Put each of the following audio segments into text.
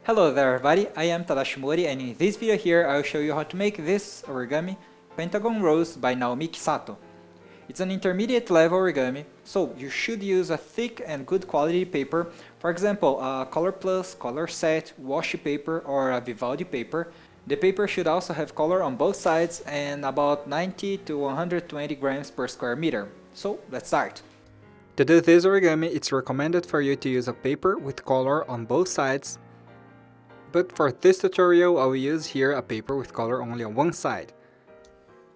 Hello there everybody, I am Tadashimori and in this video here I will show you how to make this origami Pentagon Rose by Naomiki Sato. It's an intermediate level origami, so you should use a thick and good quality paper, for example a Color Plus, Color Set, washi paper or a Vivaldi paper. The paper should also have color on both sides and about 90 to 120 grams per square meter. So let's start. To do this origami, it's recommended for you to use a paper with color on both sides. But for this tutorial, I will use here a paper with color only on one side.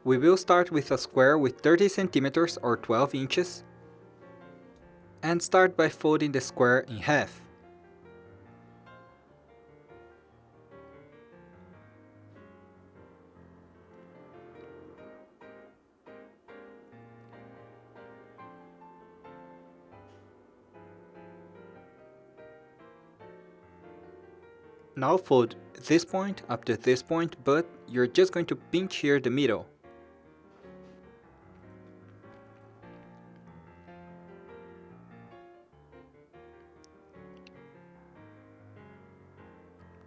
We will start with a square with 30 centimeters or 12 inches and start by folding the square in half. Now fold this point up to this point, but you're just going to pinch here the middle.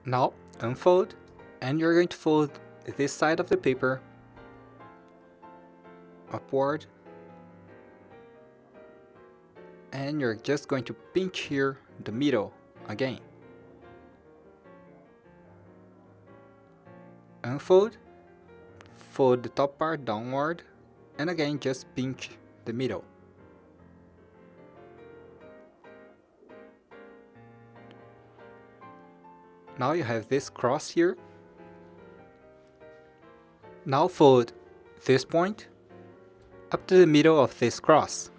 Now unfold, and you're going to fold this side of the paper upward, and you're just going to pinch here the middle again. Unfold, fold the top part downward, and again just pinch the middle. Now you have this cross here. Now fold this point up to the middle of this cross.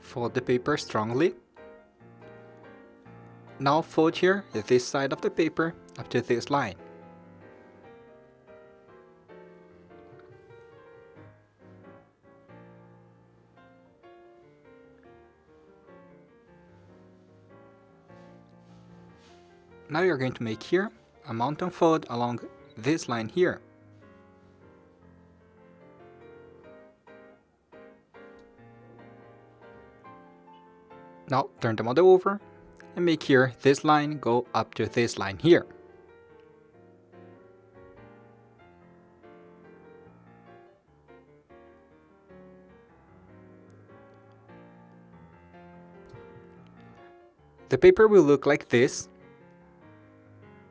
Fold the paper strongly. Now fold here this side of the paper up to this line. Now you're going to make here a mountain fold along this line here. Now turn the model over and make here this line go up to this line here. The paper will look like this,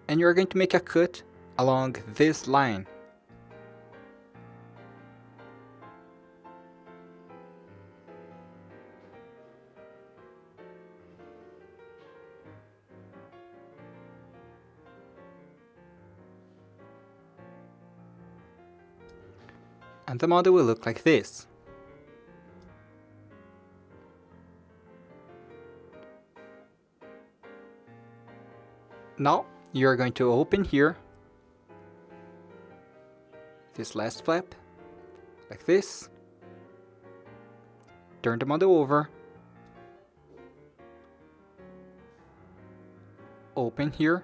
and you're going to make a cut along this line. And the model will look like this. Now you're going to open here this last flap like this. Turn the model over. Open here.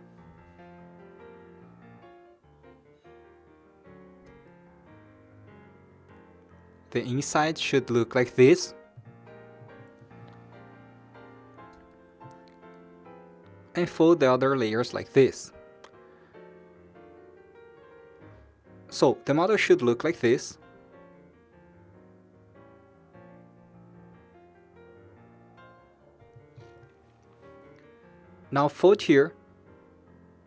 The inside should look like this. And fold the other layers like this. So the model should look like this. Now fold here,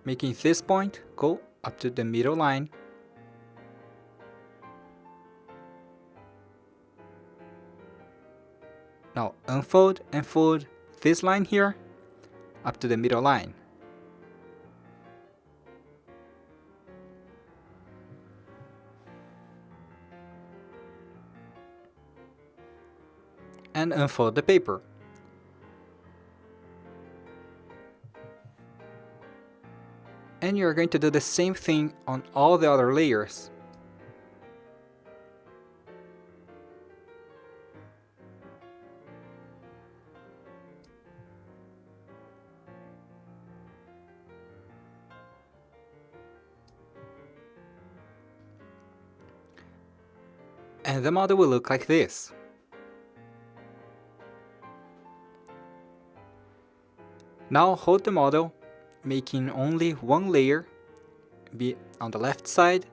making this point go up to the middle line. Now unfold and fold this line here up to the middle line. And unfold the paper. And you're going to do the same thing on all the other layers. And the model will look like this. Now hold the model, making only one layer be on the left side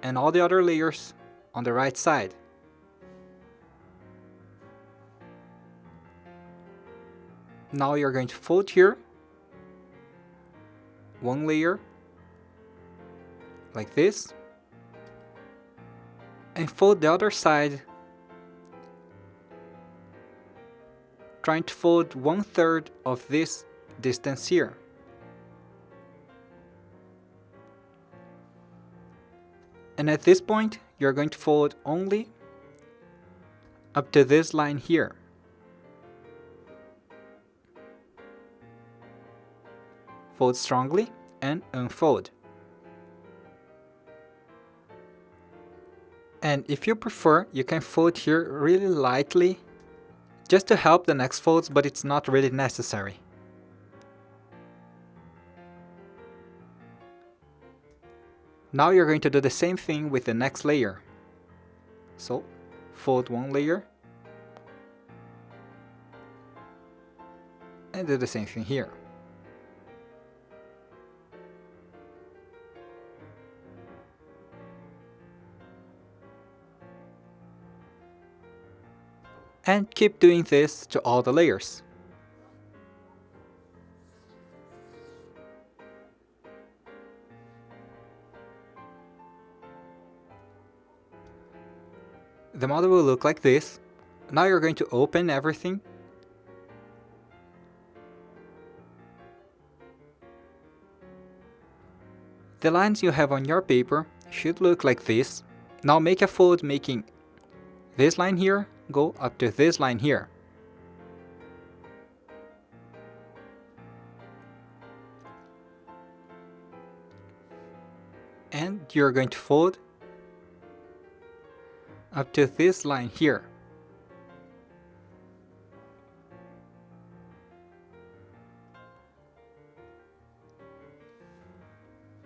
and all the other layers on the right side. Now you're going to fold here, one layer, like this, and fold the other side, trying to fold 1/3 of this distance here. And at this point, you're going to fold only up to this line here. Fold strongly and unfold. And if you prefer, you can fold here really lightly just to help the next folds, but it's not really necessary. Now you're going to do the same thing with the next layer. So, fold one layer and do the same thing here. And keep doing this to all the layers. The model will look like this. Now you're going to open everything. The lines you have on your paper should look like this. Now make a fold making this line here go up to this line here. And you're going to fold up to this line here.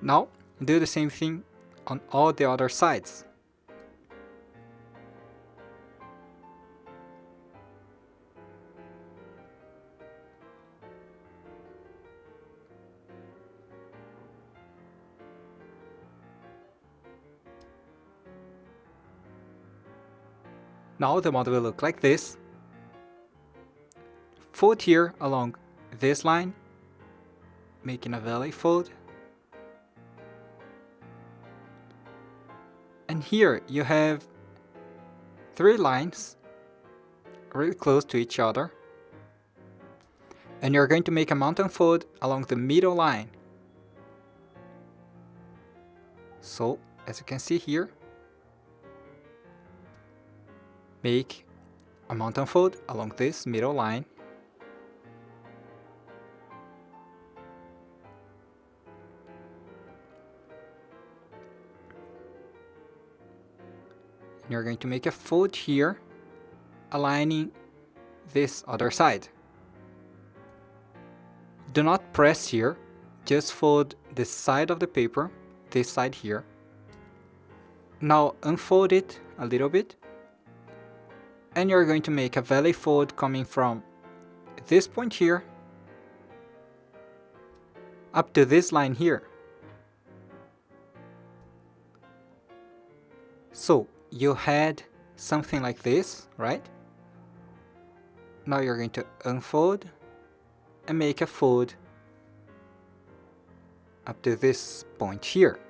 Now do the same thing on all the other sides. Now the model will look like this. Fold here along this line, making a valley fold. And here you have 3 lines really close to each other. And you're going to make a mountain fold along the middle line. So, as you can see here, make a mountain fold along this middle line. And you're going to make a fold here, aligning this other side. Do not press here, just fold this side of the paper, this side here. Now unfold it a little bit. And you're going to make a valley fold coming from this point here up to this line here. So you had something like this, right? Now you're going to unfold and make a fold up to this point here.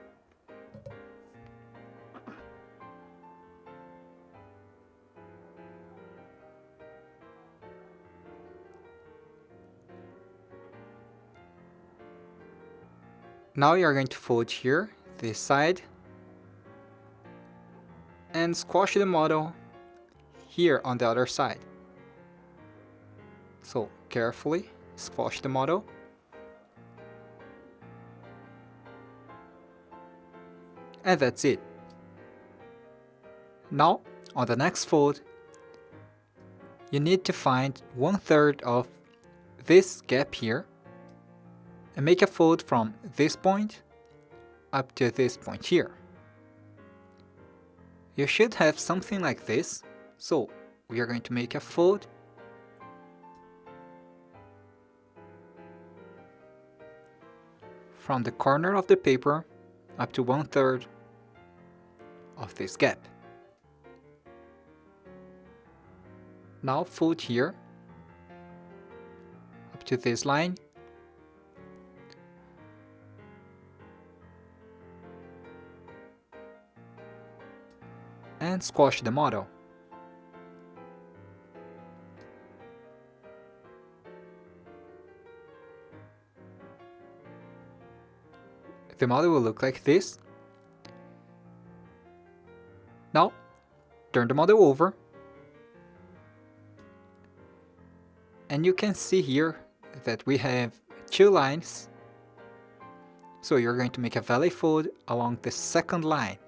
Now you're going to fold here, this side, and squash the model here on the other side. So carefully squash the model. And that's it. Now, on the next fold, you need to find 1/3 of this gap here and make a fold from this point up to this point here. You should have something like this. So we are going to make a fold from the corner of the paper up to 1/3 of this gap. Now fold here up to this line and squash the model. The model will look like this. Now, turn the model over, and you can see here that we have two lines. So you're going to make a valley fold along the second line.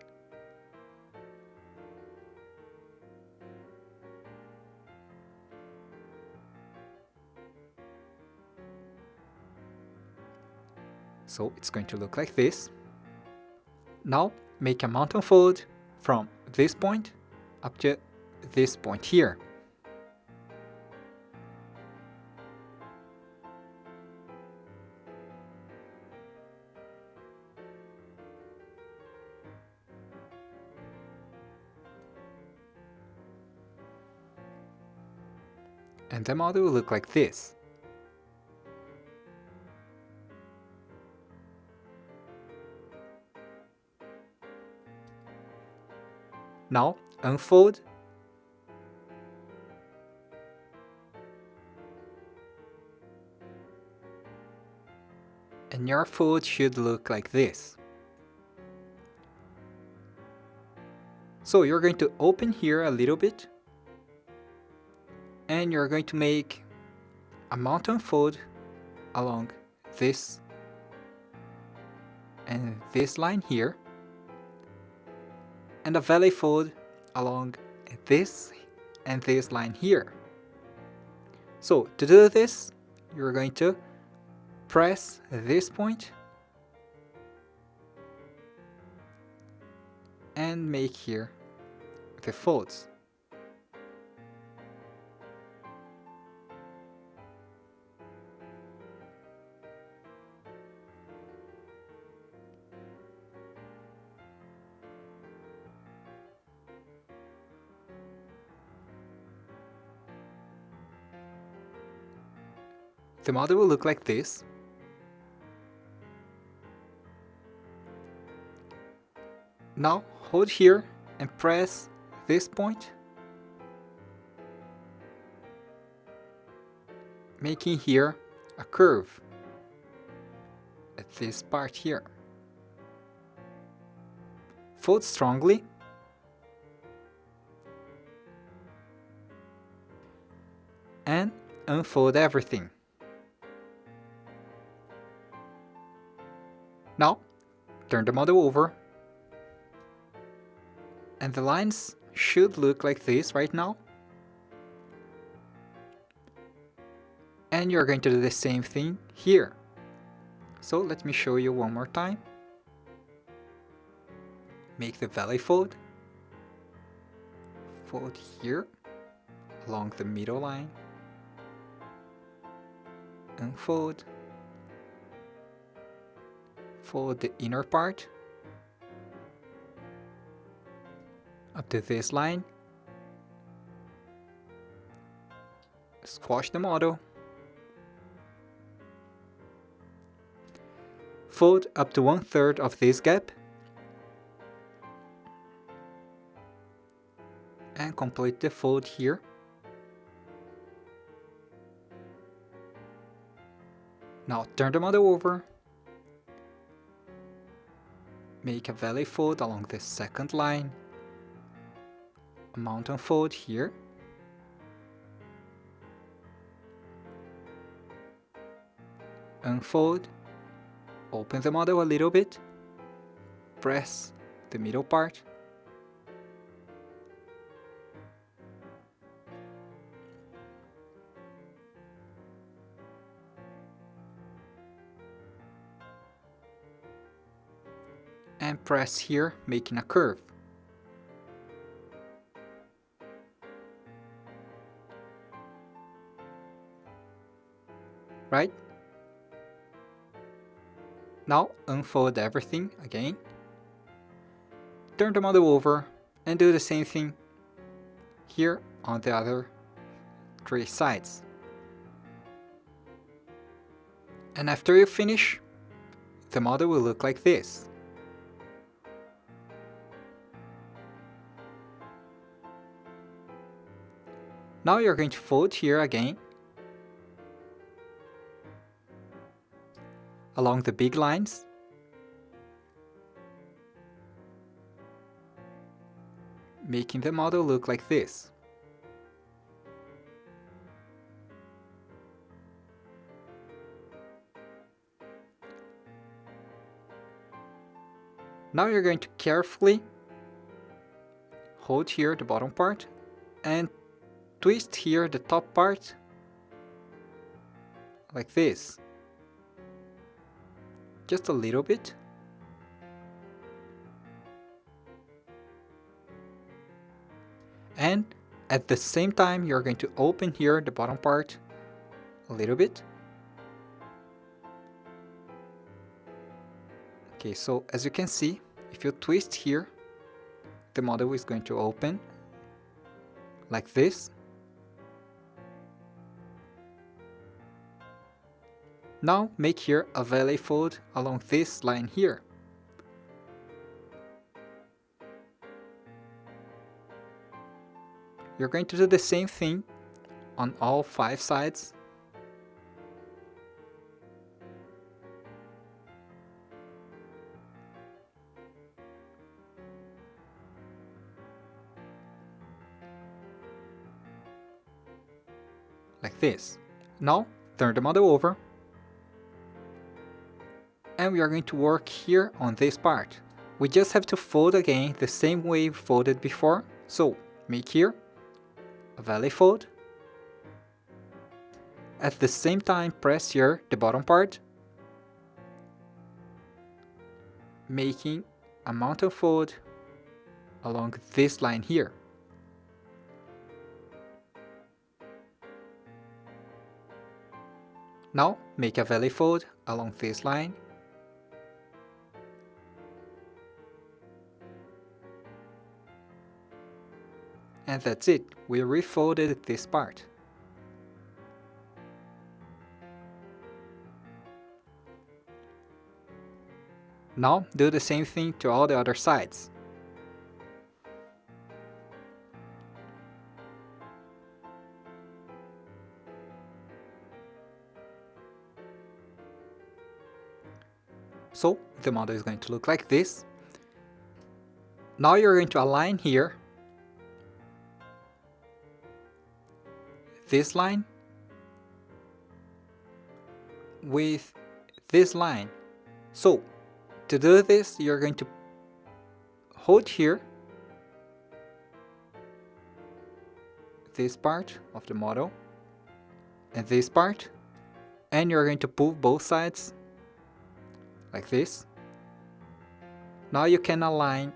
So it's going to look like this. Now make a mountain fold from this point up to this point here. And the model will look like this. Now unfold and your fold should look like this. So you're going to open here a little bit and you're going to make a mountain fold along this and this line here, and a valley fold along this and this line here. So to do this, you're going to press this point and make here the folds. The model will look like this. Now hold here and press this point, making here a curve at this part here. Fold strongly and unfold everything. Now, turn the model over, and the lines should look like this right now. And you're going to do the same thing here. So let me show you one more time. Make the valley fold. Fold here along the middle line. Unfold. Fold the inner part up to this line. Squash the model. Fold up to 1/3 of this gap. And complete the fold here. Now turn the model over. Make a valley fold along the second line. A mountain fold here. Unfold. Open the model a little bit. Press the middle part. And press here, making a curve. right? Now unfold everything again. Turn the model over and do the same thing here on the other 3 sides. And after you finish, the model will look like this. Now you're going to fold here again along the big lines. Making the model look like this. Now you're going to carefully hold here the bottom part and twist here the top part like this. Just a little bit. And at the same time, you're going to open here the bottom part a little bit. Okay, so as you can see, if you twist here, the model is going to open like this. Now make here a valley fold along this line here. You're going to do the same thing on all 5 sides. Like this. Now turn the model over. And we are going to work here on this part. We just have to fold again the same way we folded before. So make here a valley fold. At the same time, press here the bottom part, making a mountain fold along this line here. Now make a valley fold along this line. And that's it, we refolded this part. Now do the same thing to all the other sides. So the model is going to look like this. Now you're going to align here this line with this line. So to do this, you're going to hold here this part of the model and this part, and you're going to pull both sides like this. Now you can align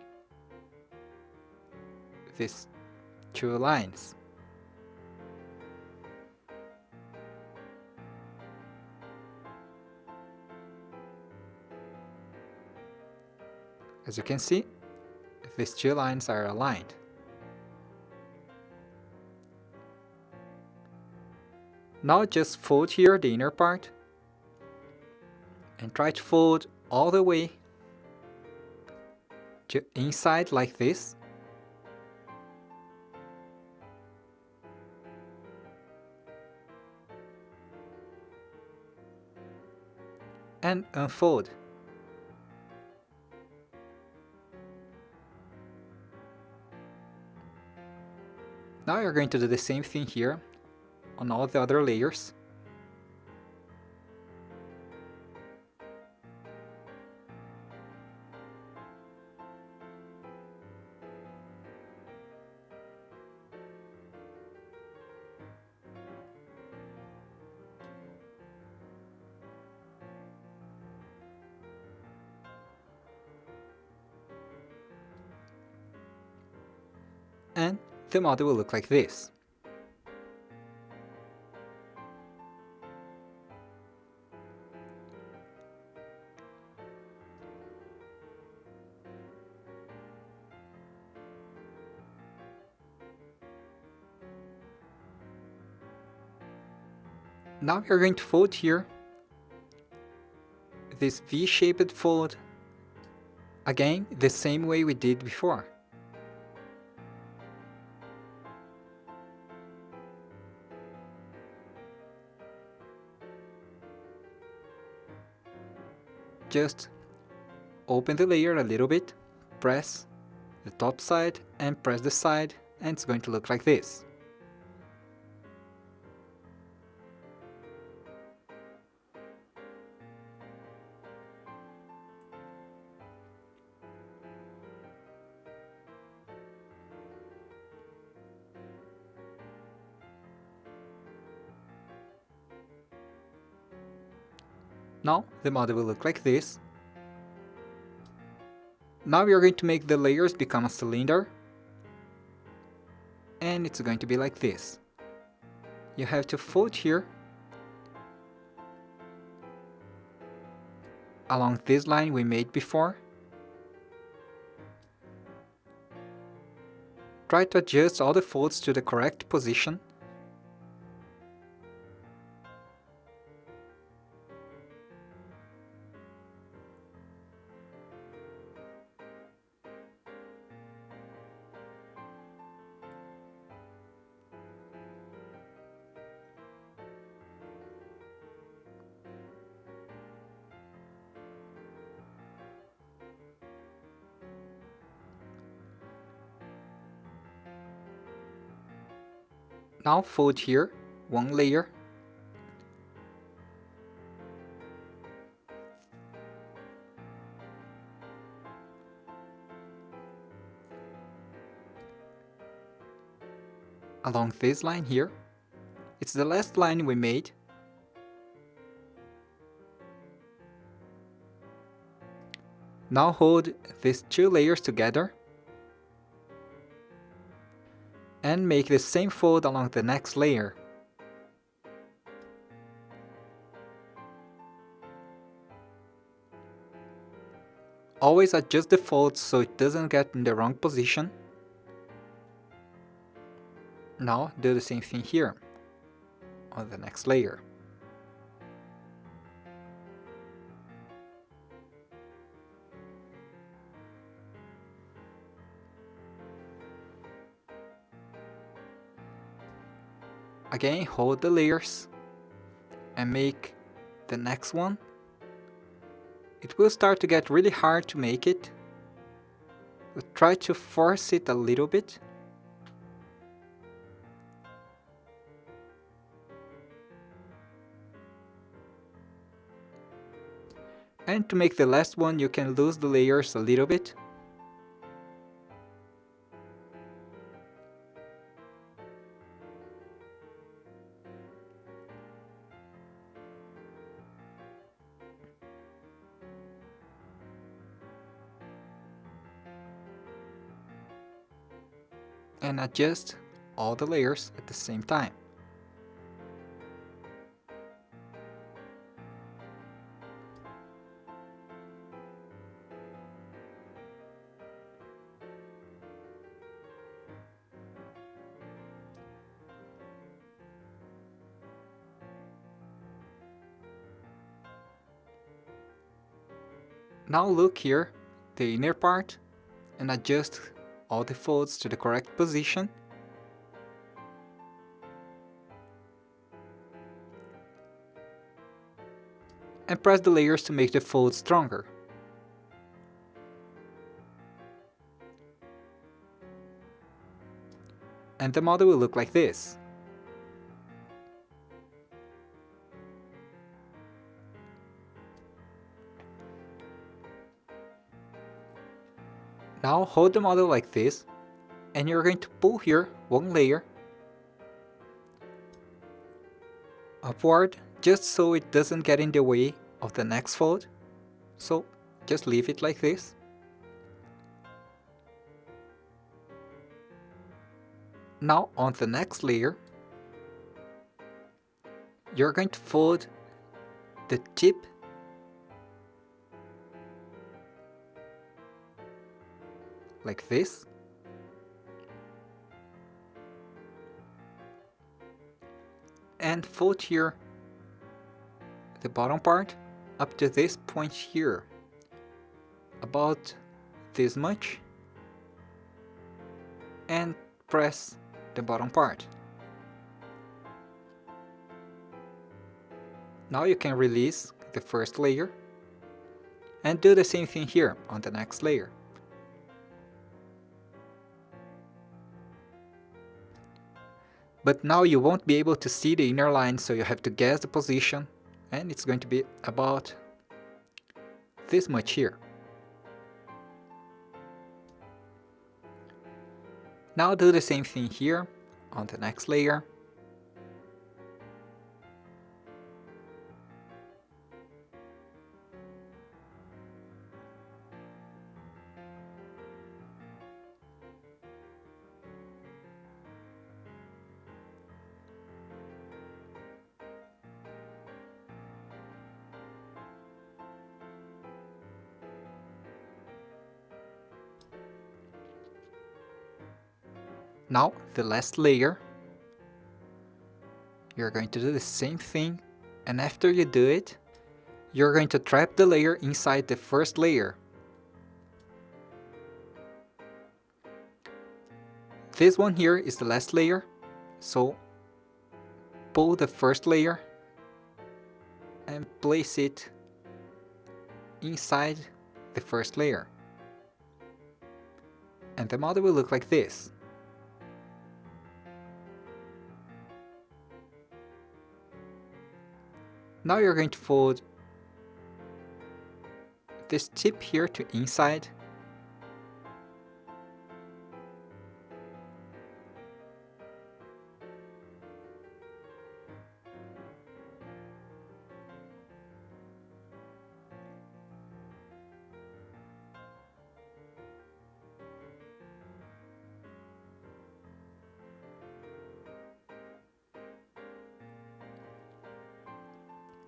these 2 lines. As you can see, these 2 lines are aligned. Now just fold here the inner part and try to fold all the way to inside like this. And unfold. Now you're going to do the same thing here on all the other layers. And the model will look like this. Now we are going to fold here this V-shaped fold, again the same way we did before. Just open the layer a little bit, press the top side and press the side, and it's going to look like this. Now the model will look like this. Now we are going to make the layers become a cylinder, and it's going to be like this. You have to fold here along this line we made before. Try to adjust all the folds to the correct position. Now fold here one layer, along this line here. It's the last line we made. Now hold these two layers together and make the same fold along the next layer. Always adjust the folds so it doesn't get in the wrong position. Now do the same thing here on the next layer. Again, hold the layers and make the next one. It will start to get really hard to make it, but try to force it a little bit. And to make the last one, you can lose the layers a little bit. And adjust all the layers at the same time. Now look here, the inner part, and adjust all the folds to the correct position. And press the layers to make the folds stronger. And the model will look like this. Now hold the model like this, and you're going to pull here one layer upward, just so it doesn't get in the way of the next fold. So just leave it like this. Now on the next layer, you're going to fold the tip like this, and fold here the bottom part up to this point here, about this much, and press the bottom part. Now you can release the first layer and do the same thing here on the next layer. But now you won't be able to see the inner line, so you have to guess the position, and it's going to be about this much here. Now do the same thing here on the next layer. Now, the last layer, you're going to do the same thing, and after you do it, you're going to trap the layer inside the first layer. This one here is the last layer, so pull the first layer and place it inside the first layer. And the model will look like this. Now you're going to fold this tip here to inside.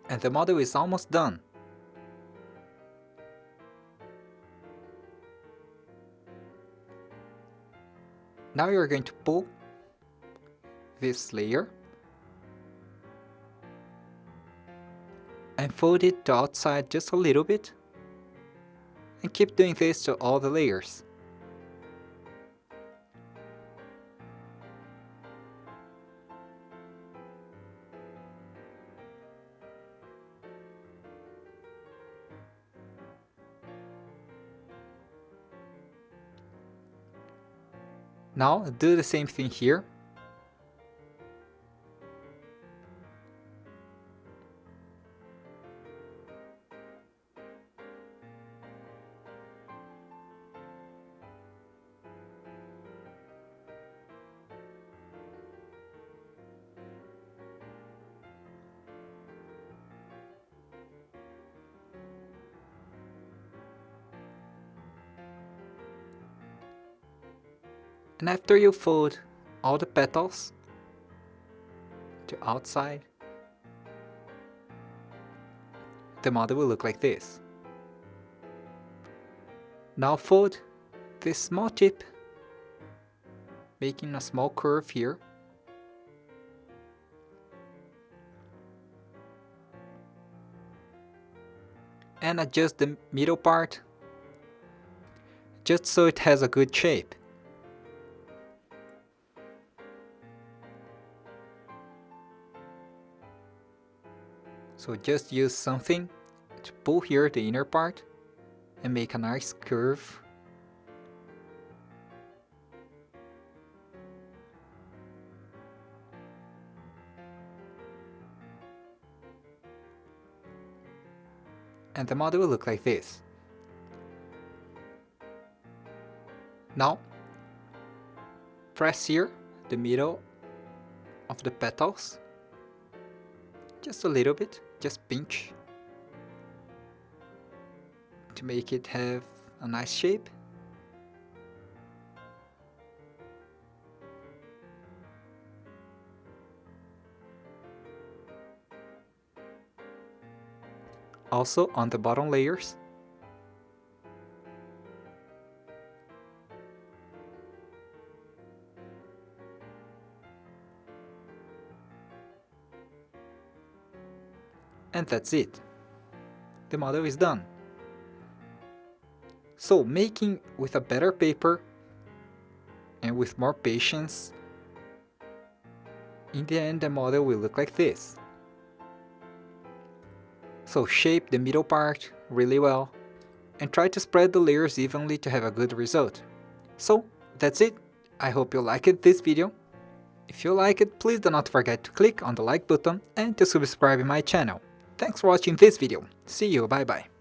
And the model is almost done. Now you're going to pull this layer and fold it to outside just a little bit, and keep doing this to all the layers. Now do the same thing here. And after you fold all the petals to outside, the model will look like this. Now fold this small tip, making a small curve here. And adjust the middle part, just so it has a good shape. So just use something to pull here the inner part and make a nice curve. And the model will look like this. Now, press here the middle of the petals, just a little bit, just pinch, to make it have a nice shape. Also on the bottom layers. And that's it. The model is done. So making with a better paper and with more patience, in the end the model will look like this. So shape the middle part really well and try to spread the layers evenly to have a good result. So that's it. I hope you liked this video. If you like it, please do not forget to click on the like button and to subscribe my channel. Thanks for watching this video. See you, bye bye.